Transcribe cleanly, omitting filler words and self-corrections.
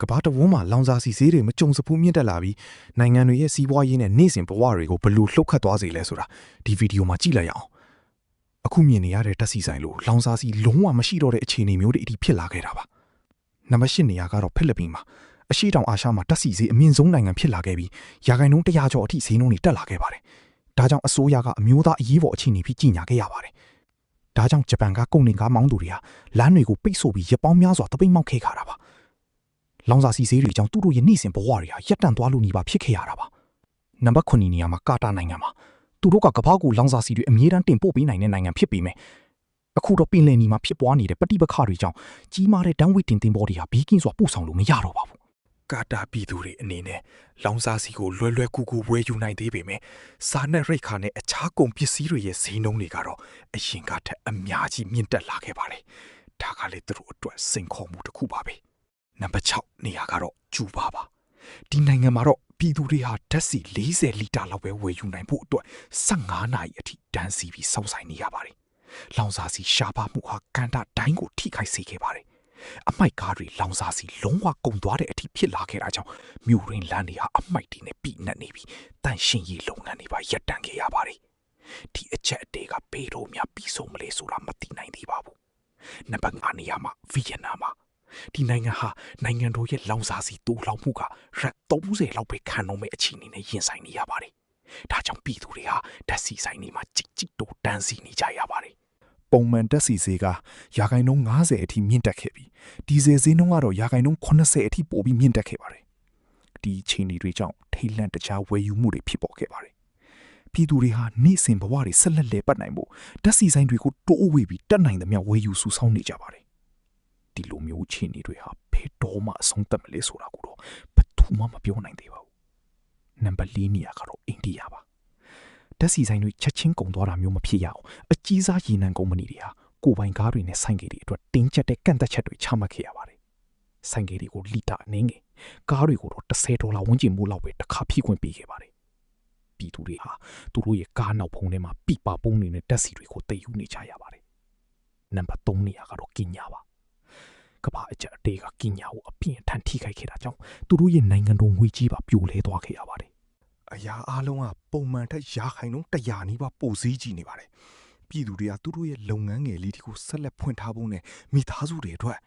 ကဘာတဝန်းမှာလောင်စာစီဆေးတွေမကြုံစဖူးမြင့်တက်လာပြီးနိုင်ငံတွေရဲ့စီးပွားရေးနဲ့နေ့စဉ်ဘဝတွေကိုဘလို့လှုပ်ခတ်သွားစေလဲဆိုတာဒီဗီဒီယိုမှာကြည့်လိုက်ရအောင်အခုမြင်နေရတဲ့တက်စီဆိုင်လိုလောင်စာစီလုံးဝမရှိတော့တဲ့အခြေအနေမျိုးတွေအထိဖြစ်လာခဲ့တာပါနံပါတ်၈နေရာကတော့ဖိလစ်ပင်မှာအရှိတောင်အာရှမှာတက်စီဆေးအမြင့်ဆုံးနိုင်ငံဖြစ်လာခဲ့ပြီးရာခိုင်နှုန်း100ကျော်အထိဈေးနှုန်းတွေတက်လာခဲ့ပါတယ်ဒါကြောင့်အစိုးရကအမျိုးသားအရေးပေါ်အခြေအနေဖြစ်ကြီးညာခဲ့ရပါတယ်ဒါကြောင့်ဂျပန်ကကုန်တင်ကားမောင်းသူတွေဟာလမ်းတွေကိုပိတ်ဆို့ပြီးရပောင်းများစွာတပိတ်မောက်ခဲ့ခါတာပါလောင်စာစီဆေးတွေကြောင့်သူတို့ရဲ့နေ့စဉ်ဘဝတွေဟာရပ်တန့်သွားလို့နေပါဖြစ်ခဲ့ရတာပါနံပါတ်9နေရာမှာကာတာနိုင်ငံမှာသူတို့ကကမ္ဘာကိုလောင်စာစီတွေအမြဲတမ်းတင်ပို့ပေးနိုင်တဲ့နိုင်ငံဖြစ်ပေမဲ့အခုတော့ပင်လယ်နီမှာဖြစ်ပွားနေတဲ့ပဋိပက္ခတွေကြောင့်ကြီးမားတဲ့တန်းဝေးတင်ဘော်တွေဟာဘေးကင်းစွာပို့ဆောင်လို့မရတော့ပါဘူးကာတာပြည်သူတွေအနေနဲ့လောင်စာစီကိုလွယ်လွယ်ကူကူဝယ်ယူနိုင်သေးပေမဲ့စာနဲ့ရိတ်ခါနဲ့အခြားကုန်ပစ္စည်းတွေရဲ့ဈေးနှုန်းတွေကတော့အရင်ကထက်အများကြီးမြင့်တက်လာခဲ့ပါတယ်ဒါကလည်းသူတို့အတွက်စိန်ခေါ်မှုတစ်ခုပါပဲနံပါတ်6နေရာကတော့ကျူဘာပါဒီနိုင်ငံမှာတော့ပြည်သူတွေဟာဓာတ်ဆီ40လီတာလောက်ပဲဝယ်ယူနိုင်ဖို့အတွက်15နာရီအထိတန်းစီပြီးစောင့်ဆိုင်နေရပါတယ်လောင်စာစီရှားပါမှုဟာကန်တာတိုင်းကိုထိခိုက်စေခဲ့ပါတယ်အမိုက်ကားတွေလောင်စာစီလုံးဝကုန်သွားတဲ့အထိဖြစ်လာခဲ့တာကြောင့်မြို့ရင်းလမ်းတွေဟာအမိုက်တွေနဲ့ပြိနှက်နေပြီးတန့်ရှင်းရေးလုပ်ငန်းတွေပါရပ်တန့်ခဲ့ရပါတယ်ဒီအချက်အသေးကဘေးတော့များပြီးဆုံးမလဲဆိုတာမသိနိုင်သေးပါဘူးနံပါတ်5နေရာမှာဗီယက်နမ်မှာဒီနိုင်ငံဟာနိုင်ငံတော်ရဲ့လောင်စာစီတိုးလောင်မှုကရက်30လောက်ပဲခံတော့မဲ့အခြေအနေနဲ့ရင်ဆိုင်နေရပါတယ်ဒါကြောင့်ပြည်သူတွေဟာဓာတ်ဆီဆိုင်တွေမှာကြိတ်တိုးတန်းစီနေကြရပါတယ်ပုံမှန်ဓာတ်ဆီဈေးကရာခိုင်နှုန်း90အထိမြင့်တက်ခဲ့ပြီးဒီဇယ်ဈေးနှုန်းကတော့ရာခိုင်နှုန်း80အထိပိုပြီးမြင့်တက်ခဲ့ပါတယ်ဒီအခြေအနေတွေကြောင့်ထိတ်လန့်တကြားဝယ်ယူမှုတွေဖြစ်ပေါ်ခဲ့ပါတယ်ပြည်သူတွေဟာနေ့စဉ်ဘဝတွေဆက်လက်လည်ပတ်နိုင်ဖို့ဓာတ်ဆီဆိုင်တွေကိုတိုးဝေပြီးတက်နိုင်သမျှဝယ်ယူစုဆောင်းနေကြပါတယ်ဒီလိုမျိုးအခြေအနေတွေဟာဘယ်တော့မှအဆုံးသတ်မလဲဆိုတာကိုတော့ဘယ်သူမှမပြောနိုင်သေးပါဘူးနံပါတ်4နေရာကတော့အိန္ဒိယပါဓာတ်ဆီဆိုင်တွေချက်ချင်းကုန်သွားတာမျိုးမဖြစ်ရအောင်အကြီးစားရေနံကုမ္ပဏီတွေဟာကိုပိုင်ကားတွေနဲ့ဆိုင်ကယ်တွေအတွက်တင်းကျပ်တဲ့ကန့်သတ်ချက်တွေချမှတ်ခဲ့ရပါတယ်ဆိုင်ကယ်တွေကိုလီတာအနည်းငယ်ကားတွေကိုတော့$10ဝန်းကျင်မို့လောက်ပဲတစ်ခါဖြည့်ခွင့်ပေးခဲ့ပါတယ်ပြည်သူတွေဟာသူတို့ရဲ့ကားနောက်ဖုံးထဲမှာပြပပုံးနေတဲ့ဓာတ်ဆီတွေကိုတည်ယူနေကြရပါတယ်နံပါတ်3နေရာကတော့ကင်ညာပါကမ္ဘာအကျပ်အတေးကကင်ညာကိုအပြင်းထန်ထိခိုက်ခဲ့တာကြောင့်သူတို့ရဲ့နိုင်ငံတော်ငွေကြေးပါပြိုလဲသွားခဲ့ရပါတယ်အရာအားလုံးကပုံမှန်ထက်ရာခိုင်နှုန်း100နီးပါးပိုစည်းကြည့်နေပါတယ်ပြည်သူတွေကသူတို့ရဲ့လုပ်ငန်းငယ်လေးတွေကိုဆက်လက်ဖွင့်ထားဖို့နဲ့မိသားစုတွေအတွက်